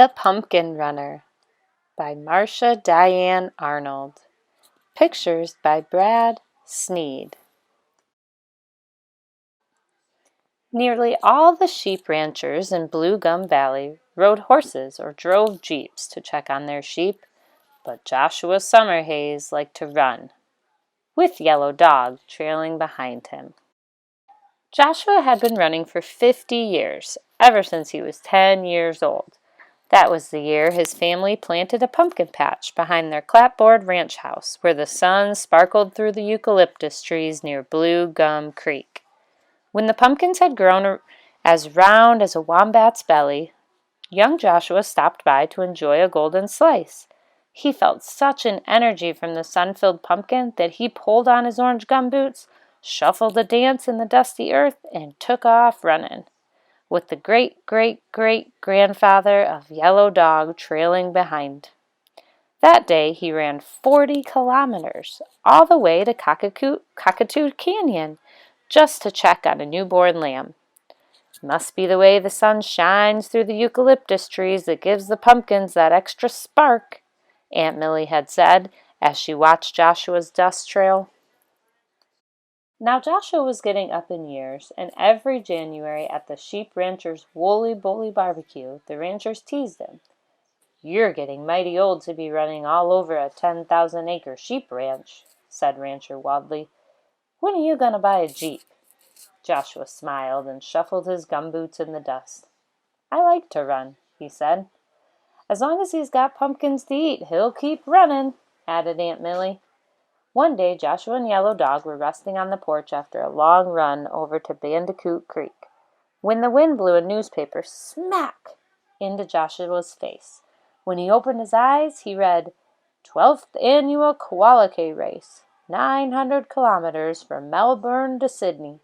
The Pumpkin Runner by Marsha Diane Arnold. Pictures by Brad Sneed. Nearly all the sheep ranchers in Blue Gum Valley rode horses or drove jeeps to check on their sheep, but Joshua Summerhayes liked to run, with Yellow Dog trailing behind him. Joshua had been running for 50 years, ever since he was 10 years old. That was the year his family planted a pumpkin patch behind their clapboard ranch house, where the sun sparkled through the eucalyptus trees near Blue Gum Creek. When the pumpkins had grown as round as a wombat's belly, young Joshua stopped by to enjoy a golden slice. He felt such an energy from the sun-filled pumpkin that he pulled on his orange gumboots, shuffled a dance in the dusty earth, and took off running, with the great-great-great-grandfather of Yellow Dog trailing behind. That day he ran 40 kilometers, all the way to Cockatoo Canyon, just to check on a newborn lamb. Must be the way the sun shines through the eucalyptus trees that gives the pumpkins that extra spark, Aunt Millie had said as she watched Joshua's dust trail. Now Joshua was getting up in years, and every January at the sheep rancher's Woolly Bully barbecue, the ranchers teased him. "You're getting mighty old to be running all over a 10,000-acre sheep ranch," said Rancher Wadley. "When are you going to buy a Jeep?" Joshua smiled and shuffled his gumboots in the dust. "I like to run," he said. "As long as he's got pumpkins to eat, he'll keep running," added Aunt Millie. One day Joshua and Yellow Dog were resting on the porch after a long run over to Bandicoot Creek, when the wind blew a newspaper smack into Joshua's face. When he opened his eyes, he read, "12th Annual Koala Race, 900 kilometers from Melbourne to Sydney,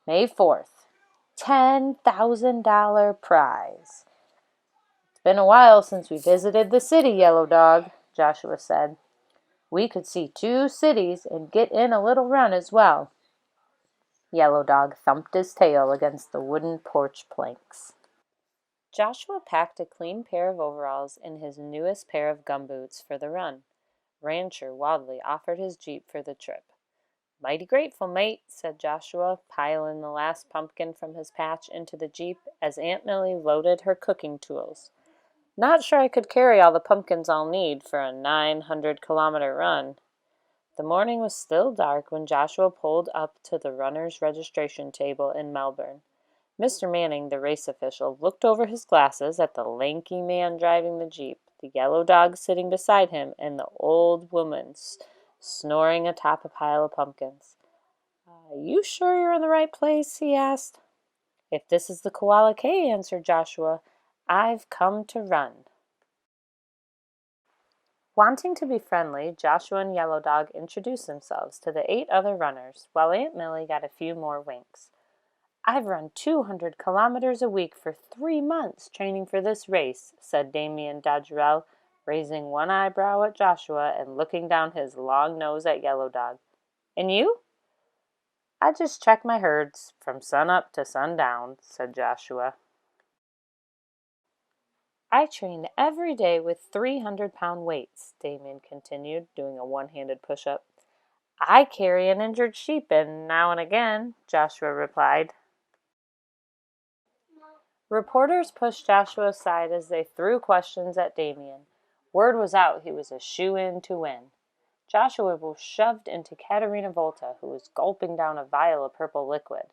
May 4th. $10,000 prize." "It's been a while since we visited the city, Yellow Dog," Joshua said. "We could see 2 cities and get in a little run as well." Yellow Dog thumped his tail against the wooden porch planks. Joshua packed a clean pair of overalls and his newest pair of gumboots for the run. Rancher Wadley offered his Jeep for the trip. "Mighty grateful, mate," said Joshua, piling the last pumpkin from his patch into the Jeep as Aunt Millie loaded her cooking tools. "Not sure I could carry all the pumpkins I'll need for a 900-kilometer run." The morning was still dark when Joshua pulled up to the runner's registration table in Melbourne. Mr. Manning, the race official, looked over his glasses at the lanky man driving the Jeep, the Yellow Dog sitting beside him, and the old woman snoring atop a pile of pumpkins. "You sure you're in the right place?" he asked. "If this is the Koala Cay," answered Joshua, "I've come to run." Wanting to be friendly, Joshua and Yellow Dog introduced themselves to the 8 other runners, while Aunt Millie got a few more winks. "I've run 200 kilometers a week for 3 months training for this race," said Damien Dodgerel, raising one eyebrow at Joshua and looking down his long nose at Yellow Dog. "And you?" "I just check my herds from sun up to sundown," said Joshua. "I train every day with 300-pound weights," Damien continued, doing a one-handed push-up. "I carry an injured sheep in now and again," Joshua replied. Reporters pushed Joshua aside as they threw questions at Damien. Word was out he was a shoo-in to win. Joshua was shoved into Katerina Volta, who was gulping down a vial of purple liquid.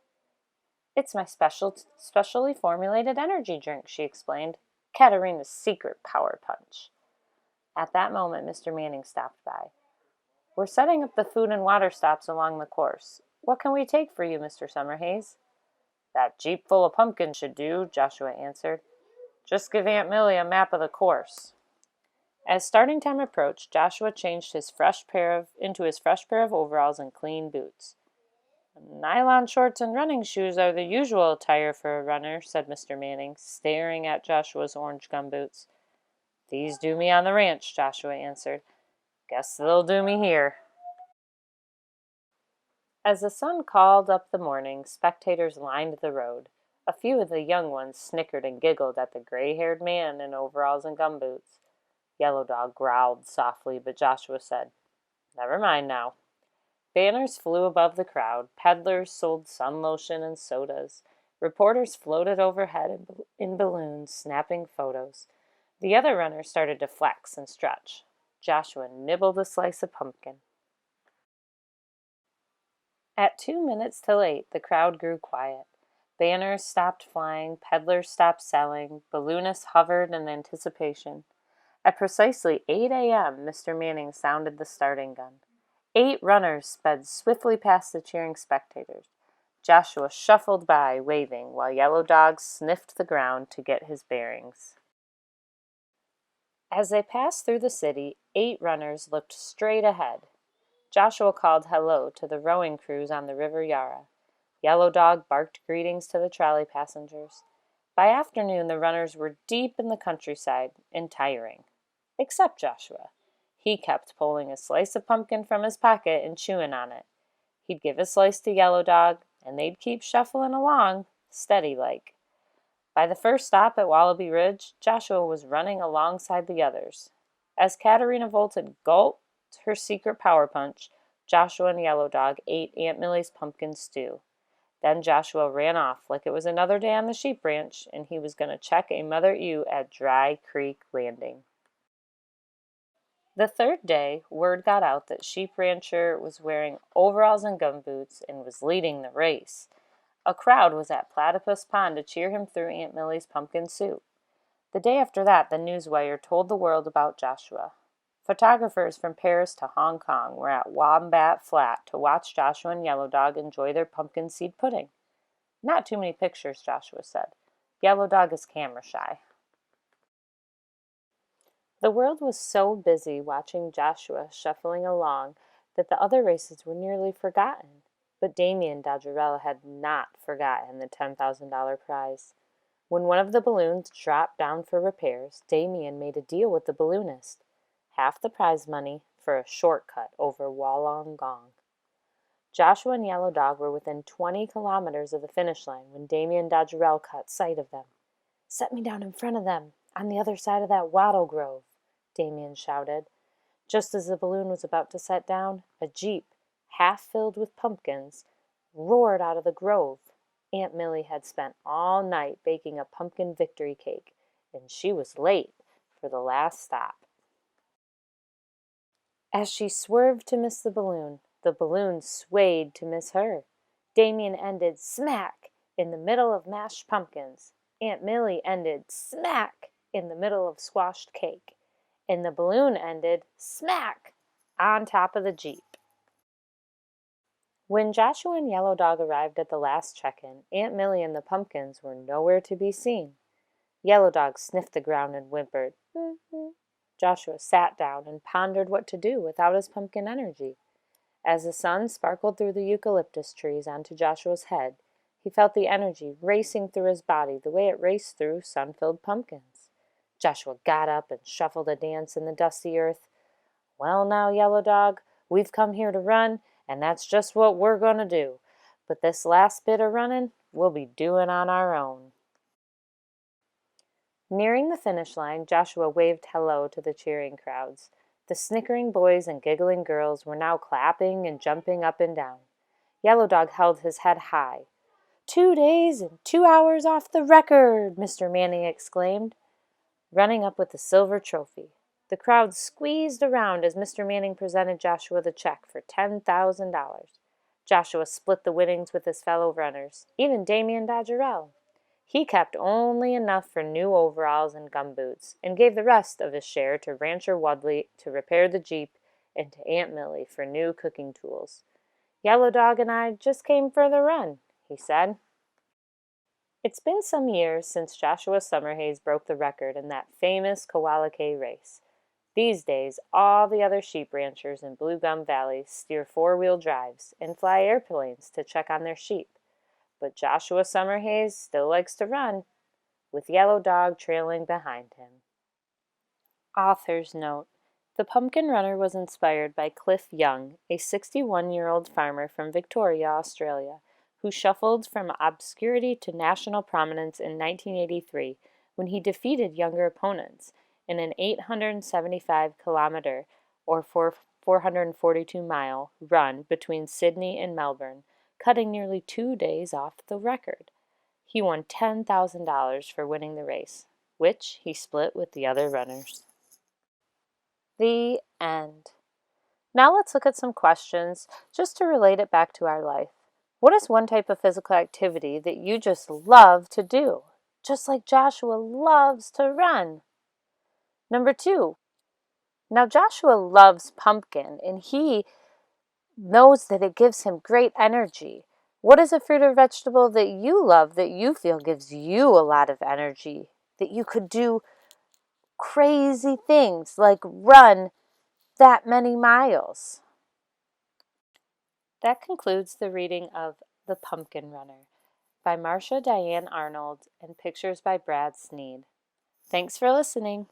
"It's my specially formulated energy drink," she explained. "Katerina's secret power punch." At that moment, Mr. Manning stopped by. "We're setting up the food and water stops along the course. What can we take for you, Mr. Summerhayes?" "That Jeep full of pumpkins should do," Joshua answered. "Just give Aunt Millie a map of the course." As starting time approached, Joshua changed into his fresh pair of overalls and clean boots. "Nylon shorts and running shoes are the usual attire for a runner," said Mr. Manning, staring at Joshua's orange gumboots. "These do me on the ranch," Joshua answered. "Guess they'll do me here." As the sun called up the morning, spectators lined the road. A few of the young ones snickered and giggled at the gray-haired man in overalls and gumboots. Yellow Dog growled softly, but Joshua said, "Never mind now." Banners flew above the crowd. Peddlers sold sun lotion and sodas. Reporters floated overhead in balloons, snapping photos. The other runners started to flex and stretch. Joshua nibbled a slice of pumpkin. At 2 minutes till 8, the crowd grew quiet. Banners stopped flying, peddlers stopped selling, balloonists hovered in anticipation. At precisely 8 a.m., Mr. Manning sounded the starting gun. 8 runners sped swiftly past the cheering spectators. Joshua shuffled by, waving, while Yellow Dog sniffed the ground to get his bearings. As they passed through the city, 8 runners looked straight ahead. Joshua called hello to the rowing crews on the River Yarra. Yellow Dog barked greetings to the trolley passengers. By afternoon, the runners were deep in the countryside and tiring. Except Joshua. He kept pulling a slice of pumpkin from his pocket and chewing on it. He'd give a slice to Yellow Dog, and they'd keep shuffling along, steady-like. By the first stop at Wallaby Ridge, Joshua was running alongside the others. As Katerina Volta gulped her secret power punch, Joshua and Yellow Dog ate Aunt Millie's pumpkin stew. Then Joshua ran off like it was another day on the sheep ranch, and he was going to check a mother ewe at Dry Creek Landing. The third day, word got out that Sheep Rancher was wearing overalls and gumboots and was leading the race. A crowd was at Platypus Pond to cheer him through Aunt Millie's pumpkin soup. The day after that, the newswire told the world about Joshua. Photographers from Paris to Hong Kong were at Wombat Flat to watch Joshua and Yellow Dog enjoy their pumpkin seed pudding. "Not too many pictures," Joshua said. "Yellow Dog is camera shy." The world was so busy watching Joshua shuffling along that the other races were nearly forgotten. But Damien Dodgerel had not forgotten the $10,000 prize. When one of the balloons dropped down for repairs, Damien made a deal with the balloonist. Half the prize money for a shortcut over Wollongong. Joshua and Yellow Dog were within 20 kilometers of the finish line when Damien Dodgerel caught sight of them. "Set me down in front of them, on the other side of that wattle grove," Damien shouted. Just as the balloon was about to set down, a jeep, half filled with pumpkins, roared out of the grove. Aunt Millie had spent all night baking a pumpkin victory cake, and she was late for the last stop. As she swerved to miss the balloon swayed to miss her. Damien ended smack in the middle of mashed pumpkins. Aunt Millie ended smack in the middle of squashed cake. And the balloon ended smack on top of the jeep. When Joshua and Yellow Dog arrived at the last check-in, Aunt Millie and the pumpkins were nowhere to be seen. Yellow Dog sniffed the ground and whimpered. Joshua sat down and pondered what to do without his pumpkin energy. As the sun sparkled through the eucalyptus trees onto Joshua's head, he felt the energy racing through his body the way it raced through sun-filled pumpkins. Joshua got up and shuffled a dance in the dusty earth. "Well now, Yellow Dog, we've come here to run, and that's just what we're going to do. But this last bit of running, we'll be doing on our own." Nearing the finish line, Joshua waved hello to the cheering crowds. The snickering boys and giggling girls were now clapping and jumping up and down. Yellow Dog held his head high. 2 days and 2 hours off the record!" Mr. Manning exclaimed, running up with the silver trophy. The crowd squeezed around as Mr. Manning presented Joshua the check for $10,000. Joshua split the winnings with his fellow runners, even Damien Dodgerel. He kept only enough for new overalls and gumboots, and gave the rest of his share to Rancher Wudley to repair the jeep and to Aunt Millie for new cooking tools. "Yellow Dog and I just came for the run," he said. It's been some years since Joshua Summerhayes broke the record in that famous Kowalake race. These days, all the other sheep ranchers in Blue Gum Valley steer four-wheel drives and fly airplanes to check on their sheep. But Joshua Summerhayes still likes to run, with Yellow Dog trailing behind him. Author's note: The Pumpkin Runner was inspired by Cliff Young, a 61-year-old farmer from Victoria, Australia, who shuffled from obscurity to national prominence in 1983 when he defeated younger opponents in an 875-kilometer or 442-mile run between Sydney and Melbourne, cutting nearly 2 days off the record. He won $10,000 for winning the race, which he split with the other runners. The end. Now let's look at some questions just to relate it back to our life. What is one type of physical activity that you just love to do, just like Joshua loves to run? Number 2. Now Joshua loves pumpkin and he knows that it gives him great energy. What is a fruit or vegetable that you love that you feel gives you a lot of energy, that you could do crazy things like run that many miles? That concludes the reading of The Pumpkin Runner by Marsha Diane Arnold and pictures by Brad Sneed. Thanks for listening.